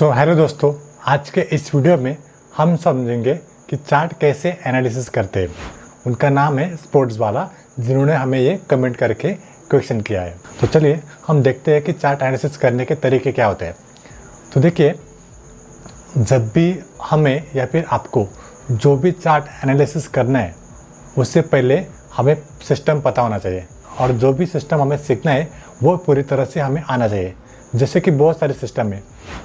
Hello दोस्तों, आज के इस वीडियो में हम समझेंगे कि चार्ट कैसे एनालिसिस करते हैं। उनका नाम है स्पोर्ट्स वाला, जिन्होंने हमें ये कमेंट करके क्वेश्चन किया है। तो चलिए हम देखते हैं कि चार्ट एनालिसिस करने के तरीके क्या होते हैं। तो देखिए, जब भी हमें या फिर आपको जो भी चार्ट एनालिसिस करना है, उससे पहले हमें सिस्टम पता होना चाहिए, और जो भी सिस्टम हमें सीखना है वो पूरी तरह से हमें आना चाहिए। जैसे कि बहुत सारे सिस्टम है,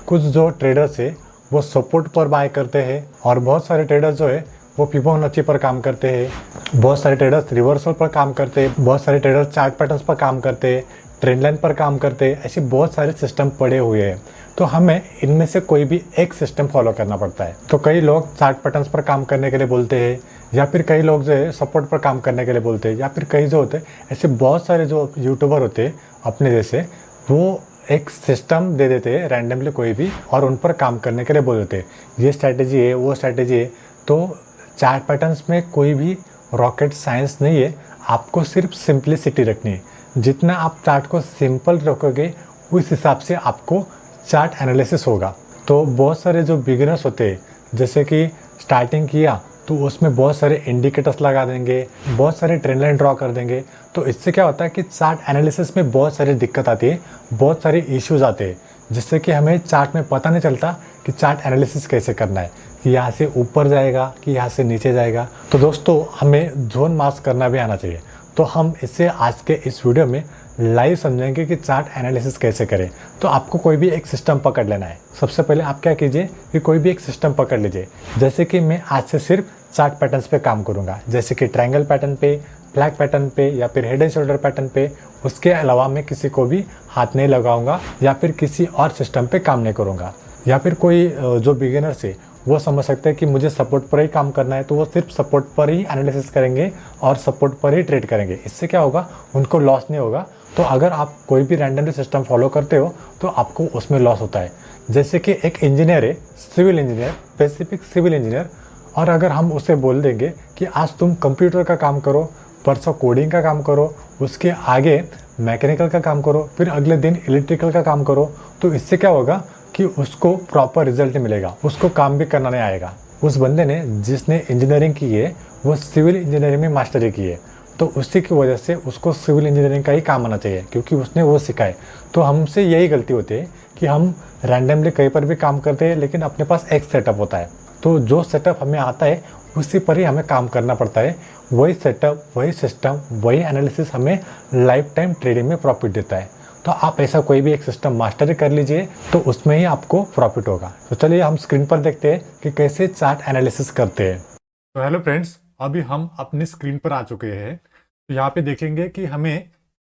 कुछ जो ट्रेडर्स है वो सपोर्ट पर बाय करते हैं, और बहुत सारे ट्रेडर्स जो है वो फिबोनाची पर काम करते हैं, बहुत सारे ट्रेडर्स रिवर्सल पर काम करते हैं, बहुत सारे ट्रेडर्स चार्ट पैटर्न्स पर काम करते हैं, ट्रेंड लाइन पर काम करते हैं। ऐसे बहुत सारे सिस्टम पड़े हुए हैं, तो हमें इनमें से कोई भी एक सिस्टम फॉलो करना पड़ता है। तो कई लोग चार्ट पैटर्न्स पर काम करने के लिए बोलते हैं, या फिर कई लोग जो है सपोर्ट पर काम करने के लिए बोलते हैं, या फिर कई जो होते हैं ऐसे बहुत सारे जो यूट्यूबर होते हैं अपने जैसे, वो एक सिस्टम दे देते हैं रैंडमली कोई भी, और उन पर काम करने के लिए बोल देते हैं ये स्ट्रैटेजी है वो स्ट्रैटेजी है। तो चार्ट पैटर्न्स में कोई भी रॉकेट साइंस नहीं है, आपको सिर्फ सिंपलिसिटी रखनी है। जितना आप चार्ट को सिंपल रखोगे उस हिसाब से आपको चार्ट एनालिसिस होगा। तो बहुत सारे जो बिगिनर्स होते हैं, जैसे कि स्टार्टिंग किया तो उसमें बहुत सारे इंडिकेटर्स लगा देंगे, बहुत सारे ट्रेंड लाइन ड्रॉ कर देंगे। तो इससे क्या होता है कि चार्ट एनालिसिस में बहुत सारी दिक्कत आती है, बहुत सारे इश्यूज आते हैं, जिससे कि हमें चार्ट में पता नहीं चलता कि चार्ट एनालिसिस कैसे करना है, कि यहाँ से ऊपर जाएगा कि यहाँ से नीचे जाएगा। तो दोस्तों, हमें जोन मास्क करना भी आना चाहिए। तो हम इसे आज के इस वीडियो में लाइव समझेंगे कि चार्ट एनालिसिस कैसे करें। तो आपको कोई भी एक सिस्टम पकड़ लेना है। सबसे पहले आप क्या कीजिए कि कोई भी एक सिस्टम पकड़ लीजिए। जैसे कि मैं आज से सिर्फ चार्ट पैटर्न्स पे काम करूंगा, जैसे कि ट्रायंगल पैटर्न पे, फ्लैग पैटर्न पे, या फिर हेड एंड शोल्डर पैटर्न पे। उसके अलावा मैं किसी को भी हाथ नहीं लगाऊंगा, या फिर किसी और सिस्टम पे काम नहीं करूंगा। या फिर कोई जो बिगिनर्स है वो समझ सकते हैं कि मुझे सपोर्ट पर ही काम करना है, तो वो सिर्फ सपोर्ट पर ही एनालिसिस करेंगे और सपोर्ट पर ही ट्रेड करेंगे। इससे क्या होगा, उनको लॉस नहीं होगा। तो अगर आप कोई भी रैंडमली सिस्टम फॉलो करते हो तो आपको उसमें लॉस होता है। जैसे कि एक इंजीनियर है, civil engineer, specific civil engineer, और अगर हम उसे बोल देंगे कि आज तुम कंप्यूटर का काम करो, परसों कोडिंग का काम करो, उसके आगे मैकेनिकल का काम करो, फिर अगले दिन इलेक्ट्रिकल का काम करो, तो इससे क्या होगा कि उसको प्रॉपर रिजल्ट मिलेगा, उसको काम भी करना नहीं आएगा। उस बंदे ने, जिसने इंजीनियरिंग की है, वो सिविल इंजीनियरिंग में मास्टरी की है, तो उसी की वजह से उसको सिविल इंजीनियरिंग का ही काम आना चाहिए, क्योंकि उसने वो सीखा है। तो हमसे यही गलती होती है कि हम रैंडमली कहीं पर भी काम करते हैं, लेकिन अपने पास एक सेटअप होता है। तो जो सेटअप हमें आता है उसी पर ही हमें काम करना पड़ता है। वही सेटअप, वही सिस्टम, वही एनालिसिस हमें लाइफ टाइम ट्रेडिंग में प्रॉफिट देता है। तो आप ऐसा कोई भी एक सिस्टम मास्टरी कर लीजिए, तो उसमें ही आपको प्रॉफिट होगा। तो चलिए हम स्क्रीन पर देखते हैं कि कैसे चार्ट एनालिसिस करते हैं। तो हेलो फ्रेंड्स, अभी हम अपनी स्क्रीन पर आ चुके हैं। तो यहाँ पे देखेंगे कि हमें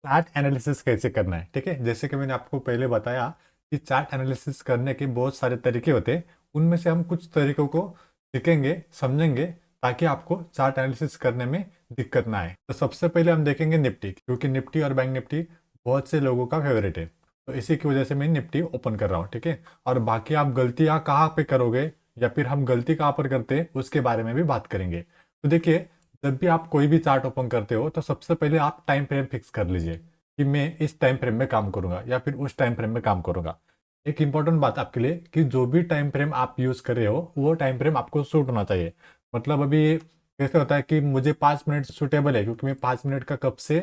चार्ट एनालिसिस कैसे करना है। ठीक है, जैसे कि मैंने आपको पहले बताया कि चार्ट एनालिसिस करने के बहुत सारे तरीके होते हैं, उनमें से हम कुछ तरीकों को सीखेंगे, समझेंगे, ताकि आपको चार्ट एनालिसिस करने में दिक्कत ना आए। तो सबसे पहले हम देखेंगे निफ्टी, क्योंकि निफ्टी और बैंक निफ्टी बहुत से लोगों का फेवरेट है। तो इसी की वजह से मैं निफ्टी ओपन कर रहा हूँ। ठीक है, और बाकी आप गलतियाँ कहाँ पे करोगे, या फिर हम गलती कहाँ पर करते हैं, उसके बारे में भी बात करेंगे। तो देखिए, जब भी आप कोई भी चार्ट ओपन करते हो तो सबसे पहले आप टाइम फ्रेम फिक्स कर लीजिए कि मैं इस टाइम फ्रेम में काम करूंगा या फिर उस टाइम फ्रेम में काम करूंगा। एक इंपॉर्टेंट बात आपके लिए कि जो भी टाइम फ्रेम आप यूज कर रहे हो वो टाइम फ्रेम आपको सूट होना चाहिए। मतलब अभी कैसे होता है कि मुझे 5 मिनट सूटेबल है, क्योंकि मैं 5 मिनट का कब से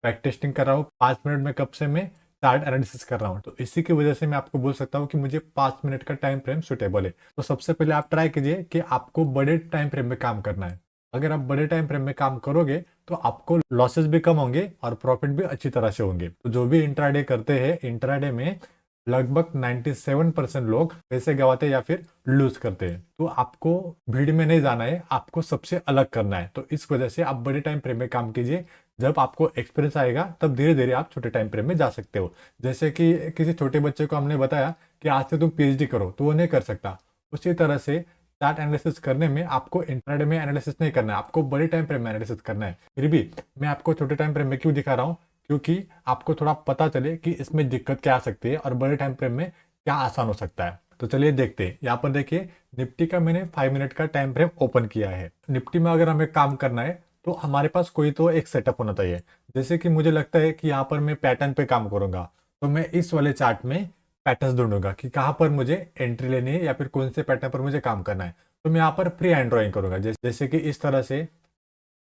बैक टेस्टिंग कर रहा हूँ, 5 मिनट में कब से मैं चार्ट एनालिसिस कर रहा हूँ। तो इसी की वजह से मैं आपको बोल सकता हूँ कि मुझे 5 मिनट का टाइम फ्रेम सूटेबल है। तो सबसे पहले आप ट्राई कीजिए कि आपको बड़े टाइम फ्रेम में काम करना है। अगर आप बड़े टाइम फ्रेम में काम करोगे तो आपको लॉसेस भी कम होंगे और प्रॉफिट भी अच्छी तरह से होंगे। तो जो भी इंट्राडे करते हैं, इंट्राडे में लगभग 97% लोग पैसे गवाते या फिर लूज करते हैं। तो आपको भीड़ में नहीं जाना है, आपको सबसे अलग करना है। तो इस वजह से आप बड़े टाइम फ्रेम में काम कीजिए। जब आपको एक्सपीरियंस आएगा तब धीरे धीरे आप छोटे टाइम फ्रेम में जा सकते हो। जैसे कि किसी छोटे बच्चे को हमने बताया कि आज से तुम पीएचडी करो, तो वो नहीं कर सकता। उसी तरह से चार्ट एनालिसिस करने में आपको इंट्राडे में एनालिसिस नहीं करना है, आपको बड़े टाइम फ्रेम में एनालिसिस करना है। फिर भी मैं आपको छोटे टाइम फ्रेम में क्यों दिखा रहा हूँ, क्योंकि आपको थोड़ा पता चले कि इसमें दिक्कत क्या आ सकती है और बड़े टाइम फ्रेम में क्या आसान हो सकता है। तो चलिए देखते हैं। यहाँ पर देखिए, निफ्टी का मैंने 5 मिनट का टाइम फ्रेम ओपन किया है। निफ्टी में अगर हमें काम करना है तो हमारे पास कोई तो एक सेटअप होना चाहिए। जैसे कि मुझे लगता है कि यहाँ पर मैं पैटर्न पे काम करूंगा, तो मैं इस वाले चार्ट में पैटर्न्स ढूंढूंगा कि कहाँ पर मुझे एंट्री लेनी है या फिर कौन से पैटर्न पर मुझे काम करना है। तो मैं यहाँ पर फ्री हैंड ड्राइंग करूंगा, जैसे कि इस तरह से,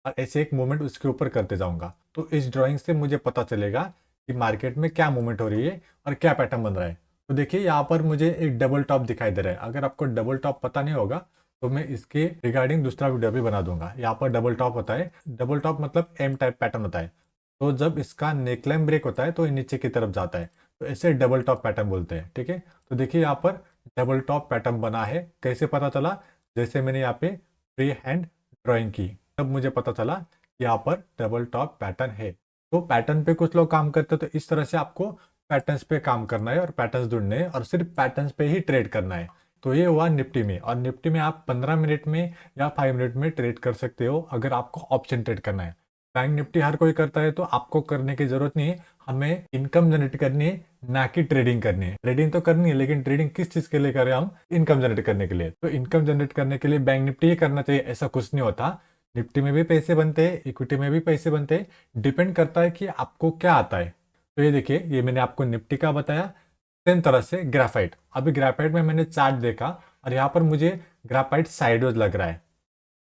और ऐसे एक मूवमेंट उसके ऊपर करते जाऊंगा। तो इस ड्राइंग से मुझे पता चलेगा कि मार्केट में क्या मूवमेंट हो रही है और क्या पैटर्न बन रहा है। तो देखिए यहाँ पर मुझे एक डबल टॉप दिखाई दे रहा है। अगर आपको डबल टॉप पता नहीं होगा तो मैं इसके रिगार्डिंग दूसरा वीडियो भी बना दूंगा। यहाँ पर डबल टॉप होता है, डबल टॉप मतलब एम टाइप पैटर्न होता है। तो जब इसका नेकलाइन ब्रेक होता है तो ये नीचे की तरफ जाता है, तो इसे डबल टॉप पैटर्न बोलते हैं। ठीक है, तो देखिए यहाँ पर डबल टॉप पैटर्न बना है। कैसे पता चला? जैसे मैंने यहाँ पे फ्री हैंड ड्राइंग की तब मुझे पता चला कि यहाँ पर डबल टॉप पैटर्न है। तो पैटर्न पे कुछ लोग काम करते हैं, तो इस तरह से आपको पैटर्न्स पे काम करना है और पैटर्न्स ढूंढने हैं और सिर्फ पैटर्न्स पे ही ट्रेड करना है। तो ये हुआ निफ्टी में, और निफ्टी में आप 15 मिनट में या 5 मिनट में ट्रेड कर सकते हो अगर आपको ऑप्शन ट्रेड करना है। बैंक निफ्टी हर कोई करता है, तो आपको करने की जरूरत नहीं है। हमें इनकम जनरेट करनी है, ना कि ट्रेडिंग करनी है। ट्रेडिंग तो करनी है, लेकिन ट्रेडिंग किस चीज के लिए करें? हम इनकम जनरेट करने के लिए। तो इनकम जनरेट करने के लिए बैंक निफ्टी ही करना चाहिए, ऐसा कुछ नहीं होता। निफ्टी में भी पैसे बनते हैं, इक्विटी में भी पैसे बनते हैं, डिपेंड करता है कि आपको क्या आता है। तो ये देखिए, ये मैंने आपको निफ्टी का बताया। सेम तरह से ग्राफाइट, अभी ग्राफाइट में मैंने चार्ट देखा और यहाँ पर मुझे ग्राफाइट साइडवेज लग रहा है।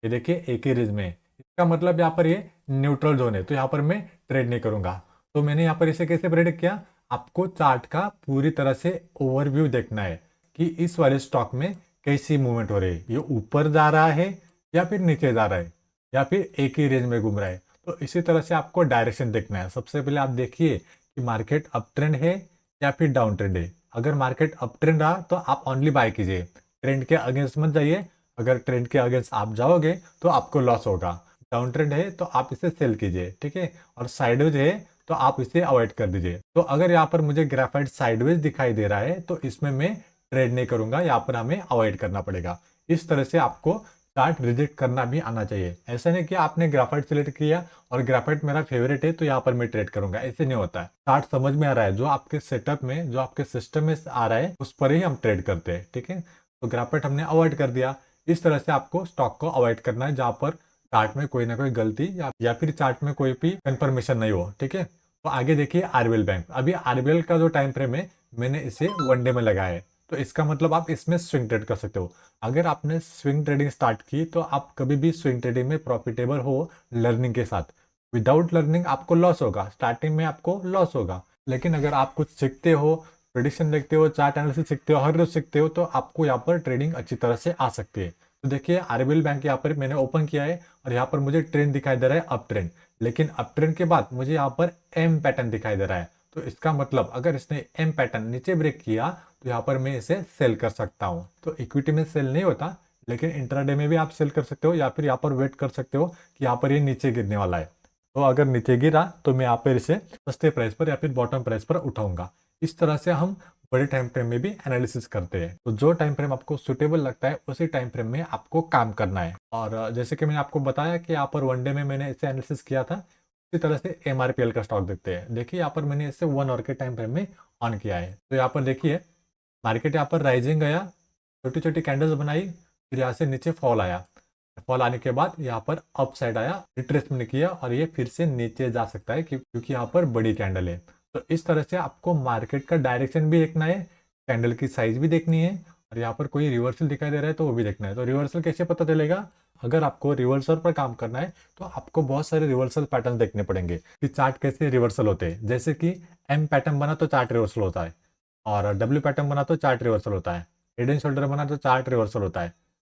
ये देखिए एक ही रेंज में, इसका मतलब यहाँ पर ये न्यूट्रल जोन है, तो यहाँ पर मैं ट्रेड नहीं करूंगा। तो मैंने यहाँ पर इसे कैसे प्रेडिक्ट किया? आपको चार्ट का पूरी तरह से ओवरव्यू देखना है कि इस वाले स्टॉक में कैसी मूवमेंट हो रही है, ये ऊपर जा रहा है या फिर नीचे जा रहा है या फिर एक ही रेंज में घूम रहा है। तो इसी तरह से आपको डायरेक्शन देखना है। सबसे पहले आप देखिए कि मार्केट अप ट्रेंड है या फिर डाउन ट्रेंड है। अगर मार्केट अप ट्रेंड रहा तो आप ओनली बाय कीजिए, ट्रेंड के अगेंस्ट मत जाइए। अगर ट्रेंड के अगेंस्ट आप जाओगे तो आपको लॉस होगा। डाउन ट्रेंड है तो आप इसे सेल कीजिए, ठीक है। और साइडवेज है तो आप इसे अवॉइड कर दीजिए। तो अगर यहाँ पर मुझे ग्राफाइट साइडवेज दिखाई दे रहा है तो इसमें मैं ट्रेड नहीं करूंगा, यहाँ पर हमें अवॉइड करना पड़ेगा। इस तरह से आपको चार्ट रिजेक्ट करना भी आना चाहिए। ऐसा नहीं कि आपने ग्राफाइट सिलेक्ट किया और ग्राफाइट मेरा फेवरेट है तो यहाँ पर मैं ट्रेड करूंगा, ऐसे नहीं होता है। चार्ट समझ में आ रहा है, जो आपके सेटअप में, जो आपके सिस्टम में आ रहा है उस पर ही हम ट्रेड करते हैं, ठीक है। तो ग्राफाइट हमने अवॉइड कर दिया। इस तरह से आपको स्टॉक को अवॉइड करना है जहां पर चार्ट में कोई ना कोई गलती या फिर चार्ट में कोई भी कंफर्मेशन नहीं हो, ठीक है। तो आगे देखिए आरबीएल बैंक। अभी आरबीएल का जो टाइम फ्रेम है मैंने इसे 1 डे में लगाया है, तो इसका मतलब आप इसमें स्विंग ट्रेड कर सकते हो। अगर आपने स्विंग ट्रेडिंग स्टार्ट की तो आप कभी भी स्विंग ट्रेडिंग में प्रॉफिटेबल हो लर्निंग के साथ। विदाउट लर्निंग आपको लॉस होगा, स्टार्टिंग में आपको लॉस होगा। लेकिन अगर आप कुछ सीखते हो, प्रेडिक्शन देखते हो, चार्ट एनालिसिस सीखते हो, हर रोज सीखते हो, तो आपको यहाँ पर ट्रेडिंग अच्छी तरह से आ सकती है। तो देखिए आरबीएल बैंक यहाँ पर मैंने ओपन किया है और यहाँ पर मुझे ट्रेंड दिखाई दे रहा है अप ट्रेंड, लेकिन अप ट्रेंड के बाद मुझे यहाँ पर एम पैटर्न दिखाई दे रहा है। तो इसका मतलब अगर इसने एम पैटर्न नीचे ब्रेक किया तो यहाँ पर मैं इसे सेल कर सकता हूँ। तो इक्विटी में सेल नहीं होता, लेकिन इंट्राडे में भी आप सेल कर सकते हो या फिर यहाँ पर वेट कर सकते हो कि यहाँ पर ये नीचे गिरने वाला है। तो अगर नीचे गिरा तो मैं यहाँ पर इसे सस्ते प्राइस पर या फिर बॉटम प्राइस पर उठाऊंगा। इस तरह से हम बड़े टाइम फ्रेम में भी एनालिसिस करते हैं। तो जो टाइम फ्रेम आपको सुटेबल लगता है उसी टाइम फ्रेम में आपको काम करना है। और जैसे कि मैंने आपको बताया कि यहाँ पर 1 डे में मैंने इसे एनालिसिस किया था, इसी तरह से एमआरपीएल का स्टॉक देखते हैं। देखिए यहाँ पर मैंने इसे 1 आवर के टाइम फ्रेम में ऑन किया है। तो यहाँ पर देखिए मार्केट यहाँ पर राइजिंग गया, छोटी छोटी कैंडल्स बनाई, फिर यहाँ से नीचे फॉल आया। फॉल आने के बाद यहाँ पर अप साइड आया, रिट्रेसमेंट किया और ये फिर से नीचे जा सकता है क्योंकि यहाँ पर बड़ी कैंडल है। तो इस तरह से आपको मार्केट का डायरेक्शन भी देखना है, कैंडल की साइज भी देखनी है, और यहाँ पर कोई रिवर्सल दिखाई दे रहा है तो वो भी देखना है। तो रिवर्सल कैसे पता चलेगा? अगर आपको रिवर्सल पर काम करना है तो आपको बहुत सारे रिवर्सल पैटर्न देखने पड़ेंगे कि चार्ट कैसे रिवर्सल होते हैं। जैसे कि एम पैटर्न बना तो चार्ट रिवर्सल होता है, और डब्ल्यू पैटर्न बना तो चार्ट रिवर्सल होता है, हेड एंड शोल्डर बना तो चार्ट रिवर्सल होता है,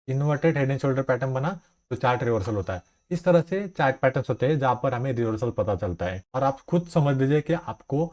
inverted head and shoulder pattern बना तो चार्ट रिवर्सल होता है। इस तरह से चार्ट पैटर्न्स होते हैं जहां पर हमें रिवर्सल पता चलता है। और आप खुद समझ लीजिए कि आपको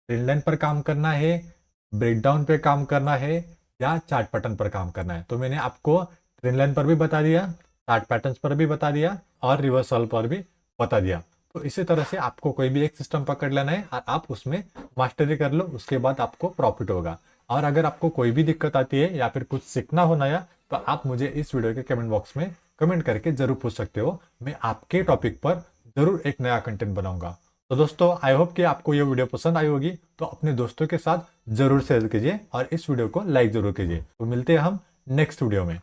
ट्रेंड लाइन पर काम करना है, ब्रेकडाउन पे काम करना है या चार्ट पैटर्न पर काम करना है। तो मैंने आपको ट्रेंड लाइन पर भी बता दिया, चार्ट पैटर्न्स पर भी बता दिया और रिवर्सल पर भी बता दिया। तो इसी तरह से आपको कोई भी एक सिस्टम पकड़ लेना है और आप उसमें मास्टरी कर लो, उसके बाद आपको प्रॉफिट होगा। और अगर आपको कोई भी दिक्कत आती है या फिर कुछ सीखना हो नया, तो आप मुझे इस वीडियो के कमेंट बॉक्स में कमेंट करके जरूर पूछ सकते हो। मैं आपके टॉपिक पर जरूर एक नया कंटेंट बनाऊंगा। तो दोस्तों आई होप कि आपको ये वीडियो पसंद आई होगी, तो अपने दोस्तों के साथ जरूर शेयर कीजिए और इस वीडियो को लाइक जरूर कीजिए। तो मिलते हैं हम नेक्स्ट वीडियो में।